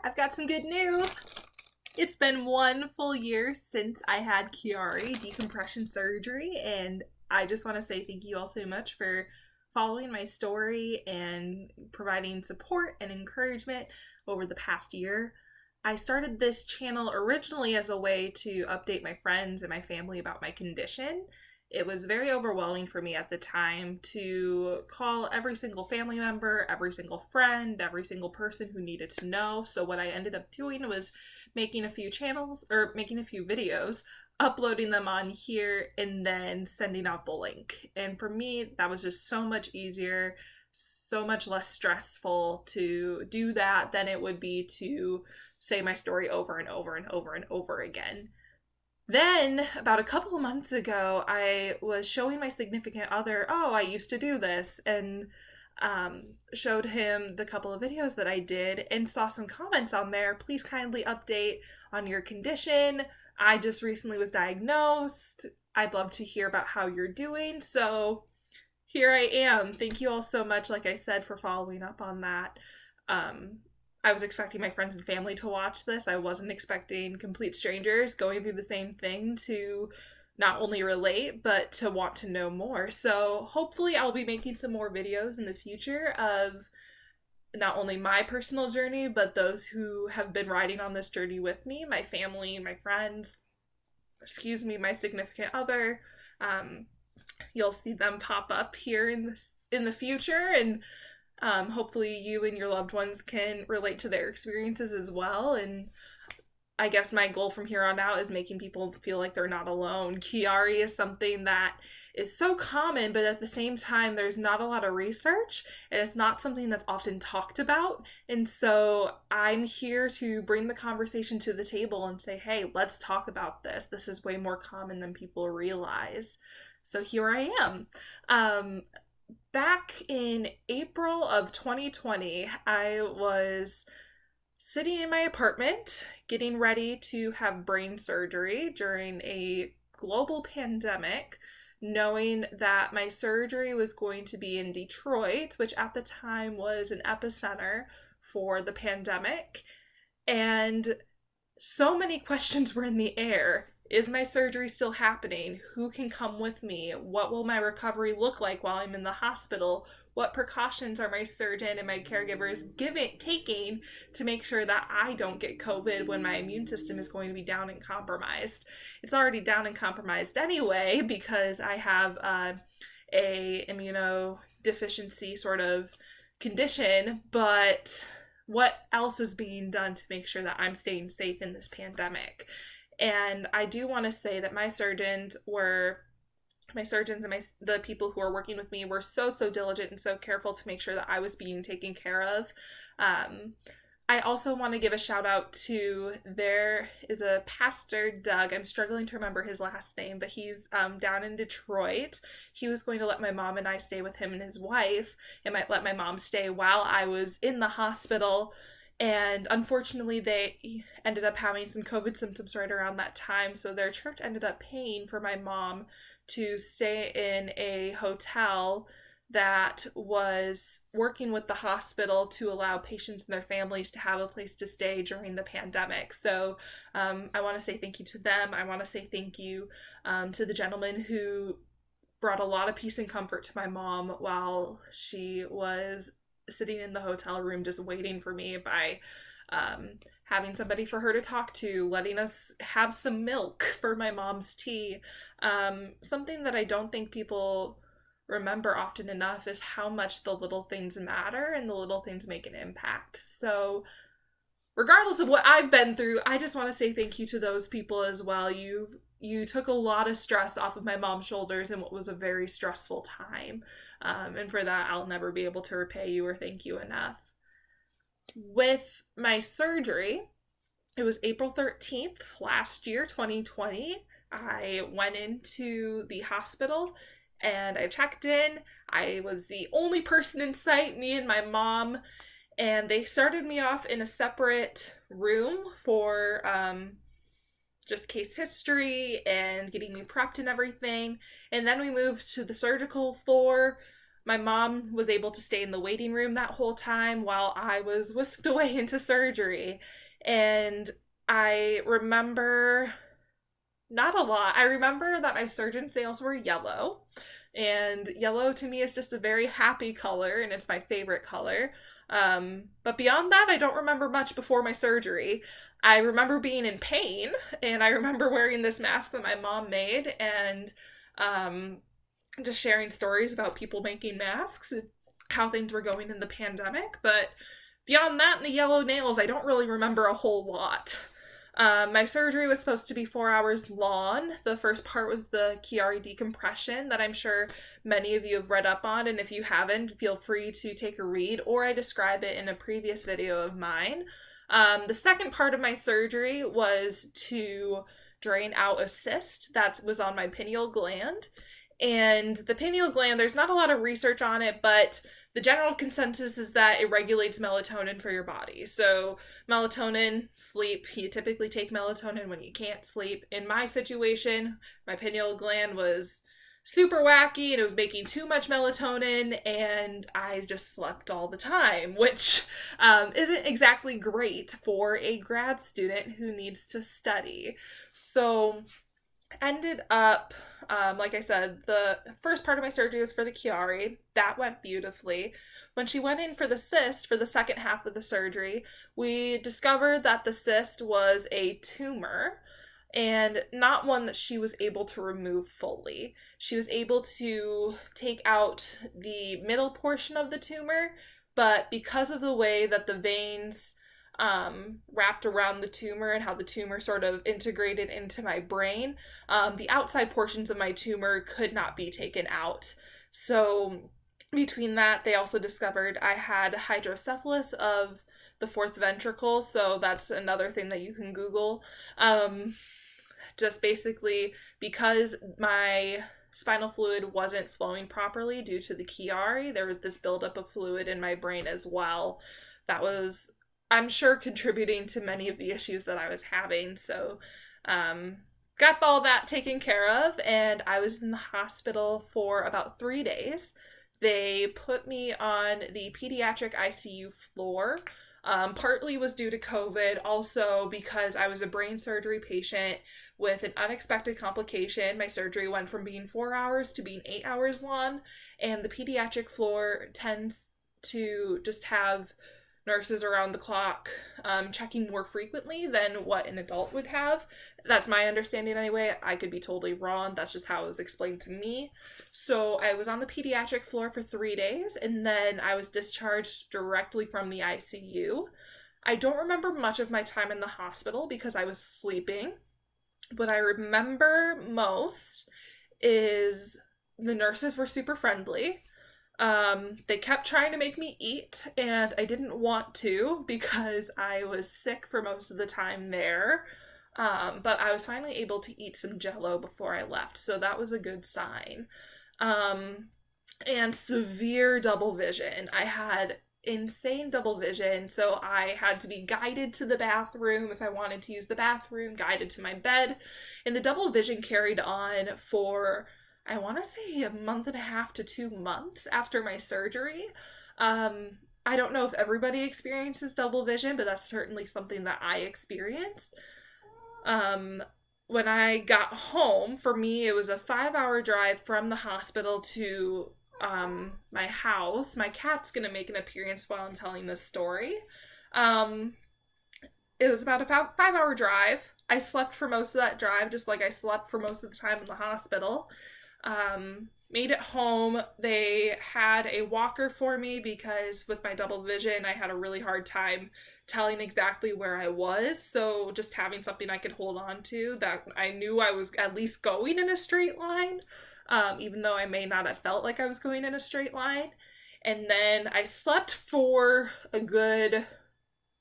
I've got some good news. It's been 1 full year since I had Chiari decompression surgery, and I just want to say thank you all so much for following my story and providing support and encouragement over the past year. I started this channel originally as a way to update my friends and my family about my condition. It was very overwhelming for me at the time to call every single family member, every single friend, every single person who needed to know. So what I ended up doing was making a few channels or making a few videos, uploading them on here, and then sending out the link. And for me, that was just so much easier, so much less stressful to do that than it would be to say my story over and over and over and over again. Then, about a couple of months ago, I was showing my significant other, oh, I used to do this, and showed him the couple of videos that I did and saw some comments on there. Please kindly update on your condition. I just recently was diagnosed. I'd love to hear about how you're doing. So here I am. Thank you all so much, like I said, for following up on that. I was expecting my friends and family to watch this. I wasn't expecting complete strangers going through the same thing to not only relate, but to want to know more. So hopefully I'll be making some more videos in the future of not only my personal journey, but those who have been riding on this journey with me, my family, my friends, my significant other. You'll see them pop up here in the future, and hopefully you and your loved ones can relate to their experiences as well. And I guess my goal from here on out is making people feel like they're not alone. Chiari is something that is so common, but at the same time, there's not a lot of research, and it's not something that's often talked about. And so I'm here to bring the conversation to the table and say, hey, let's talk about this. This is way more common than people realize. So here I am. Back in April of 2020, I was sitting in my apartment getting ready to have brain surgery during a global pandemic, knowing that my surgery was going to be in Detroit, which at the time was an epicenter for the pandemic. And so many questions were in the air. Is my surgery still happening? Who can come with me? What will my recovery look like while I'm in the hospital? What precautions are my surgeon and my caregivers taking to make sure that I don't get COVID when my immune system is going to be down and compromised? It's already down and compromised anyway because I have a immunodeficiency sort of condition, but what else is being done to make sure that I'm staying safe in this pandemic? And I do want to say that my surgeons and the people who are working with me were so diligent and so careful to make sure that I was being taken care of. I also want to give a shout out to, there is a pastor, Doug, I'm struggling to remember his last name, but he's down in Detroit. He was going to let my mom and I stay with him and his wife, and might let my mom stay while I was in the hospital. And unfortunately, they ended up having some COVID symptoms right around that time, so their church ended up paying for my mom to stay in a hotel that was working with the hospital to allow patients and their families to have a place to stay during the pandemic. So I want to say thank you to them. I want to say thank you to the gentleman who brought a lot of peace and comfort to my mom while she was sitting in the hotel room just waiting for me by having somebody for her to talk to, letting us have some milk for my mom's tea. Something that I don't think people remember often enough is how much the little things matter and the little things make an impact. So regardless of what I've been through, I just want to say thank you to those people as well. You took a lot of stress off of my mom's shoulders in what was a very stressful time. And for that, I'll never be able to repay you or thank you enough. With my surgery, it was April 13th last year, 2020. I went into the hospital and I checked in. I was the only person in sight, me and my mom, and they started me off in a separate room for just case history and getting me prepped and everything. And then we moved to the surgical floor My mom was able to stay in the waiting room that whole time while I was whisked away into surgery. And I remember not a lot. I remember that my surgeon's nails were yellow, and yellow to me is just a very happy color, and it's my favorite color. But beyond that, I don't remember much before my surgery. I remember being in pain, and I remember wearing this mask that my mom made, and um, just sharing stories about people making masks and how things were going in the pandemic. But beyond that and the yellow nails, I don't really remember a whole lot. My surgery was supposed to be 4 hours long. The first part was the Chiari decompression that I'm sure many of you have read up on, and if you haven't, feel free to take a read, or I describe it in a previous video of mine. The second part of my surgery was to drain out a cyst that was on my pineal gland. And the pineal gland, there's not a lot of research on it, but the general consensus is that it regulates melatonin for your body. So melatonin, sleep, you typically take melatonin when you can't sleep. In my situation, my pineal gland was super wacky and it was making too much melatonin, and I just slept all the time, which isn't exactly great for a grad student who needs to study. So ended up, like I said, the first part of my surgery was for the Chiari. That went beautifully. When she went in for the cyst for the second half of the surgery, we discovered that the cyst was a tumor, and not one that she was able to remove fully. She was able to take out the middle portion of the tumor, but because of the way that the veins wrapped around the tumor and how the tumor sort of integrated into my brain, the outside portions of my tumor could not be taken out. So between that, they also discovered I had hydrocephalus of the fourth ventricle, so that's another thing that you can Google. Just basically because my spinal fluid wasn't flowing properly due to the Chiari, there was this buildup of fluid in my brain as well. That was, I'm sure, contributing to many of the issues that I was having. So got all that taken care of, and I was in the hospital for about 3 days. They put me on the pediatric ICU floor. Partly was due to COVID, also because I was a brain surgery patient with an unexpected complication. My surgery went from being 4 hours to being 8 hours long, and the pediatric floor tends to just have nurses around the clock checking more frequently than what an adult would have. That's my understanding anyway. I could be totally wrong. That's just how it was explained to me. So I was on the pediatric floor for 3 days, and then I was discharged directly from the ICU. I don't remember much of my time in the hospital because I was sleeping. What I remember most is the nurses were super friendly. They kept trying to make me eat, and I didn't want to because I was sick for most of the time there. But I was finally able to eat some Jell-O before I left, so that was a good sign. And severe double vision. I had insane double vision, so I had to be guided to the bathroom if I wanted to use the bathroom, guided to my bed, and the double vision carried on for, I want to say, a month and a half to 2 months after my surgery. I don't know if everybody experiences double vision, but that's certainly something that I experienced. When I got home, for me, it was a 5-hour drive from the hospital to my house. My cat's gonna make an appearance while I'm telling this story. It was about a 5-hour drive. I slept for most of that drive, just like I slept for most of the time in the hospital. Made it home. They had a walker for me because with my double vision, I had a really hard time telling exactly where I was. So just having something I could hold on to that I knew I was at least going in a straight line, even though I may not have felt like I was going in a straight line. And then I slept for a good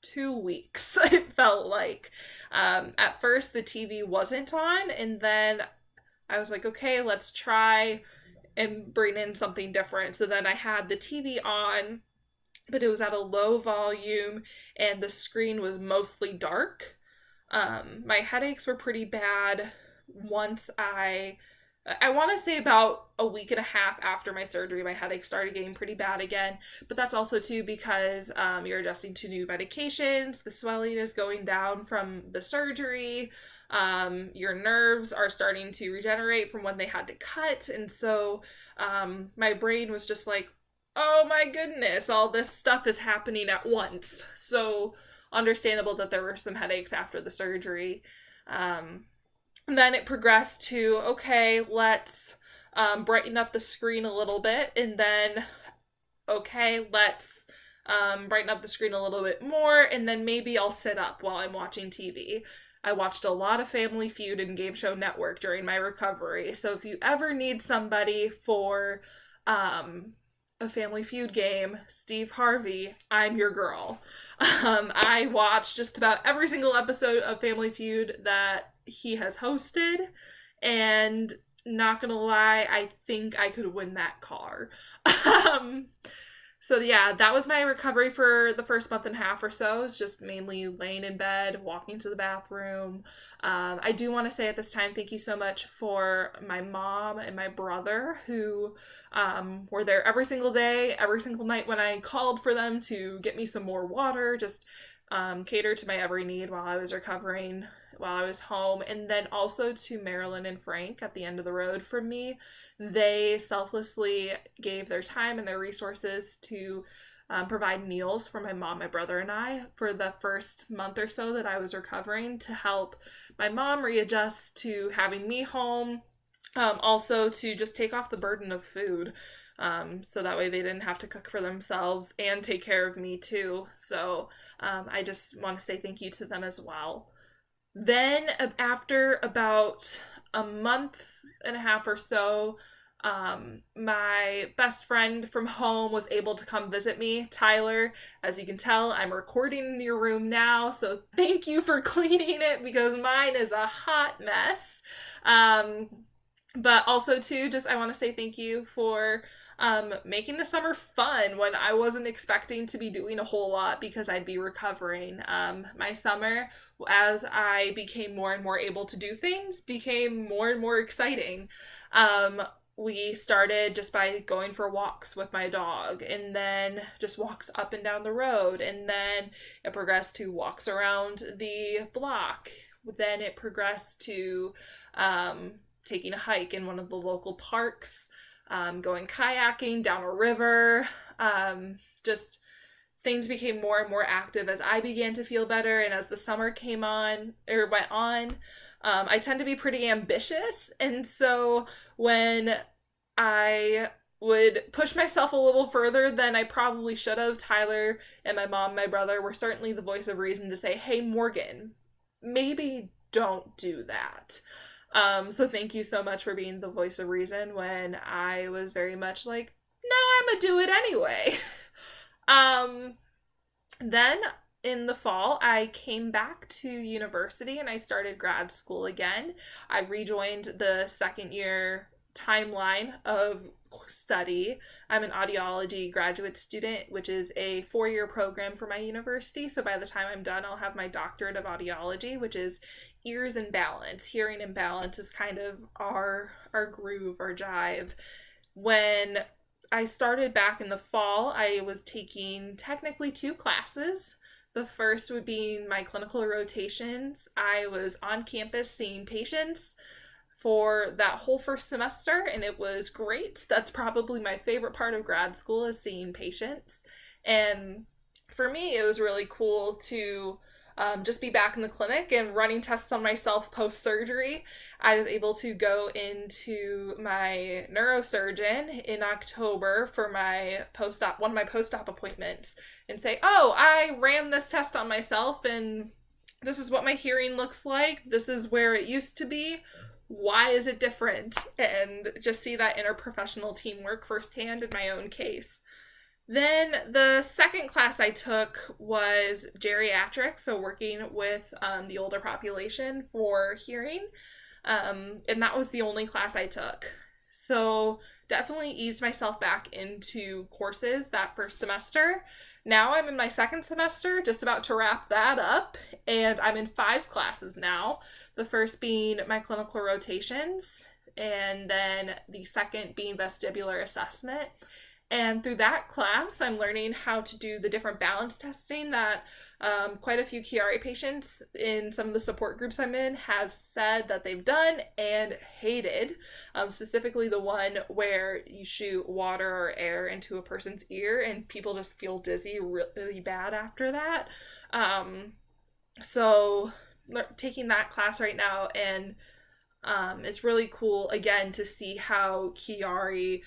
2 weeks, it felt like. At first, the TV wasn't on, and then I was like, okay, let's try and bring in something different. So then I had the TV on, but it was at a low volume and the screen was mostly dark. My headaches were pretty bad once I I want to say about a week and a half after my surgery, my headache started getting pretty bad again. But that's also too because you're adjusting to new medications. The swelling is going down from the surgery. Your nerves are starting to regenerate from when they had to cut. And so my brain was just like, oh my goodness, all this stuff is happening at once. So understandable that there were some headaches after the surgery. And then it progressed to, okay, let's brighten up the screen a little bit. And then, okay, let's brighten up the screen a little bit more. And then maybe I'll sit up while I'm watching TV. I watched a lot of Family Feud and Game Show Network during my recovery. So if you ever need somebody for a Family Feud game, Steve Harvey, I'm your girl. I watched just about every single episode of Family Feud that he has hosted, and not gonna lie, I think I could win that car. So yeah, that was my recovery for the first month and a half or so. It's just mainly laying in bed, walking to the bathroom. I do want to say at this time, thank you so much for my mom and my brother who were there every single day, every single night when I called for them to get me some more water, just cater to my every need while I was recovering, while I was home. And then also to Marilyn and Frank at the end of the road from me. They selflessly gave their time and their resources to provide meals for my mom, my brother, and I for the first month or so that I was recovering to help my mom readjust to having me home. Also to just take off the burden of food. So that way they didn't have to cook for themselves and take care of me too. So I just want to say thank you to them as well. Then after about a month and a half or so, my best friend from home was able to come visit me, Tyler. As you can tell, I'm recording in your room now, so thank you for cleaning it because mine is a hot mess. But also too, just I want to say thank you for making the summer fun when I wasn't expecting to be doing a whole lot because I'd be recovering. My summer, as I became more and more able to do things, became more and more exciting. We started just by going for walks with my dog, and then just walks up and down the road, and then it progressed to walks around the block. Then it progressed to taking a hike in one of the local parks, going kayaking down a river. Just things became more and more active as I began to feel better, and as the summer came on or went on. I tend to be pretty ambitious, and so when I would push myself a little further than I probably should have, Tyler and my mom, my brother were certainly the voice of reason to say, hey, Morgan, maybe don't do that. So thank you so much for being the voice of reason when I was very much like, no, I'm gonna do it anyway. Then in the fall, I came back to university and I started grad school again. I rejoined the second year timeline of study. I'm an audiology graduate student, which is a 4-year program for my university. So by the time I'm done, I'll have my doctorate of audiology, which is ears and balance. Hearing and balance is kind of our groove, our jive. When I started back in the fall, I was taking technically 2 classes. The first would be my clinical rotations. I was on campus seeing patients for that whole first semester, and it was great. That's probably my favorite part of grad school, is seeing patients. And for me, it was really cool to just be back in the clinic and running tests on myself post-surgery. I was able to go into my neurosurgeon in October for my one of my post-op appointments and say, oh, I ran this test on myself and this is what my hearing looks like. This is where it used to be. Why is it different? And just see that interprofessional teamwork firsthand in my own case. Then the second class I took was geriatrics, so working with the older population for hearing. And that was the only class I took. So definitely eased myself back into courses that first semester. Now I'm in my second semester, just about to wrap that up, and I'm in 5 classes now. The first being my clinical rotations, and then the second being vestibular assessment. And through that class, I'm learning how to do the different balance testing that quite a few Chiari patients in some of the support groups I'm in have said that they've done and hated. Specifically, the one where you shoot water or air into a person's ear and people just feel dizzy really bad after that. So, taking that class right now, and it's really cool again to see how Chiari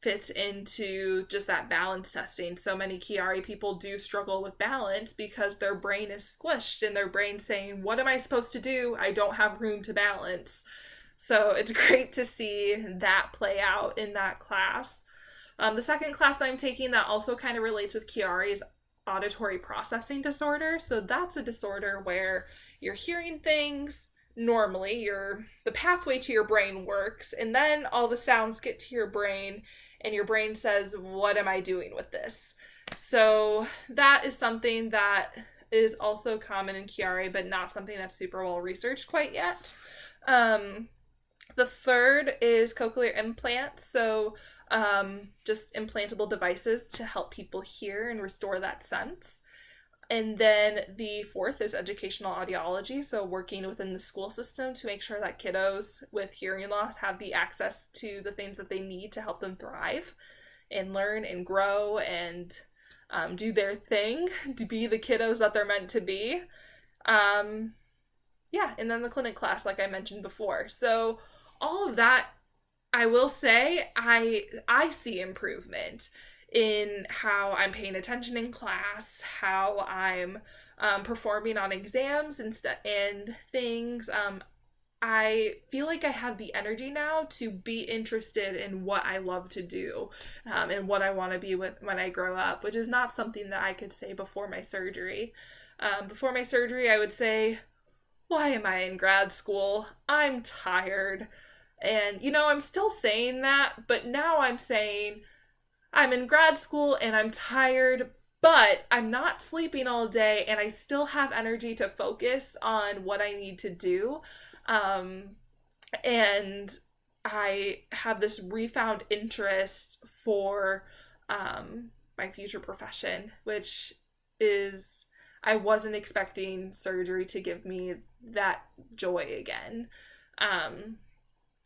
fits into just that balance testing. So many Chiari people do struggle with balance because their brain is squished and their brain's saying, what am I supposed to do? I don't have room to balance. So it's great to see that play out in that class. The second class that I'm taking that also kind of relates with Chiari is auditory processing disorder. So that's a disorder where you're hearing things normally, the pathway to your brain works, and then all the sounds get to your brain and your brain says, what am I doing with this? So that is something that is also common in Chiari, but not something that's super well researched quite yet. The third is cochlear implants. So just implantable devices to help people hear and restore that sense. And then the fourth is educational audiology, so working within the school system to make sure that kiddos with hearing loss have the access to the things that they need to help them thrive and learn and grow and do their thing to be the kiddos that they're meant to be. Yeah, and then the clinic class, like I mentioned before. So all of that, I will say, I see improvement in how I'm paying attention in class, how I'm performing on exams and things. I feel like I have the energy now to be interested in what I love to do and what I want to be with when I grow up, which is not something that I could say before my surgery. Before my surgery, I would say, why am I in grad school? I'm tired. And, I'm still saying that, but now I'm saying, I'm in grad school and I'm tired, but I'm not sleeping all day and I still have energy to focus on what I need to do. And I have this refound interest for my future profession, which is, I wasn't expecting surgery to give me that joy again.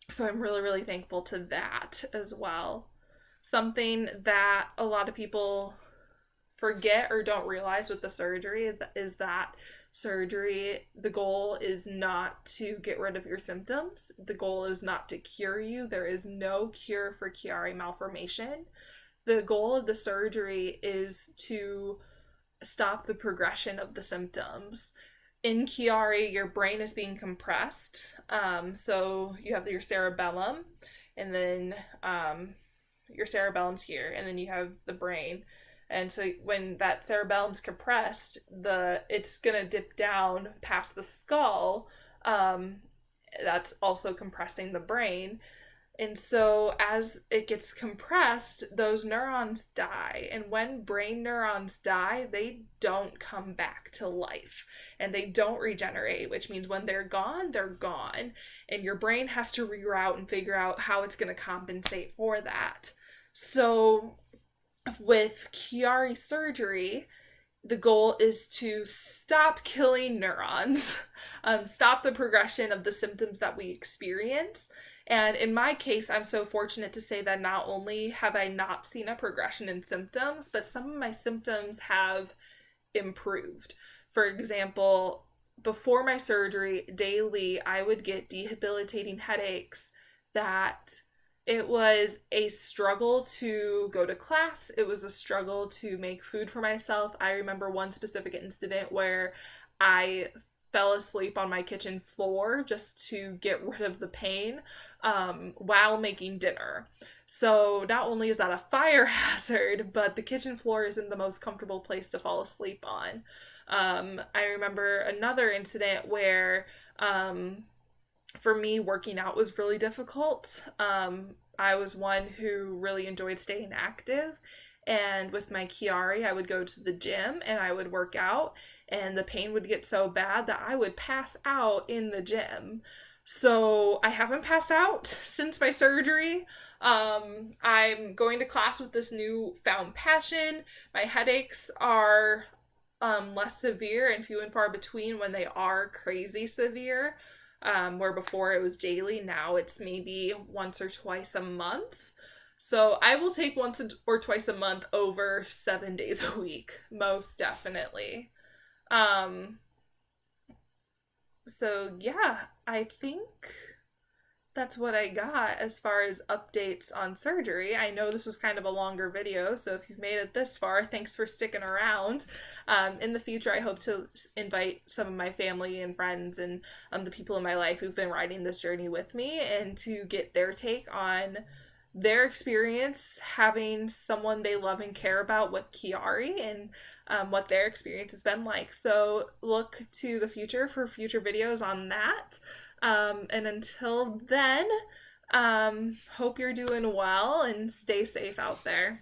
So I'm really, really thankful to that as well. Something that a lot of people forget or don't realize with the surgery is that surgery, the goal is not to get rid of your symptoms. The goal is not to cure you. There is no cure for Chiari malformation. The goal of the surgery is to stop the progression of the symptoms. In Chiari, your brain is being compressed. So you have your cerebellum, and then your cerebellum's here, and then you have the brain. And so when that cerebellum's compressed, it's gonna dip down past the skull. That's also compressing the brain. And so as it gets compressed, those neurons die. And when brain neurons die, they don't come back to life and they don't regenerate, which means when they're gone, they're gone. And your brain has to reroute and figure out how it's going to compensate for that. So with Chiari surgery, the goal is to stop killing neurons, stop the progression of the symptoms that we experience. And in my case, I'm so fortunate to say that not only have I not seen a progression in symptoms, but some of my symptoms have improved. For example, before my surgery, daily, I would get debilitating headaches that it was a struggle to go to class. It was a struggle to make food for myself. I remember one specific incident where I fell asleep on my kitchen floor just to get rid of the pain while making dinner. So not only is that a fire hazard, but the kitchen floor isn't the most comfortable place to fall asleep on. I remember another incident where for me, working out was really difficult. I was one who really enjoyed staying active. And with my Chiari, I would go to the gym and I would work out, and the pain would get so bad that I would pass out in the gym. So I haven't passed out since my surgery. I'm going to class with this new found passion. My headaches are less severe and few and far between when they are crazy severe. Where before it was daily, now it's maybe once or twice a month. So I will take once or twice a month over 7 days a week, most definitely. Um, so yeah, I think that's what I got as far as updates on surgery. I know this was kind of a longer video, so if you've made it this far, thanks for sticking around. In the future, I hope to invite some of my family and friends and the people in my life who've been riding this journey with me and to get their take on their experience having someone they love and care about with Chiari and what their experience has been like. So look to the future for future videos on that. And until then, hope you're doing well and stay safe out there.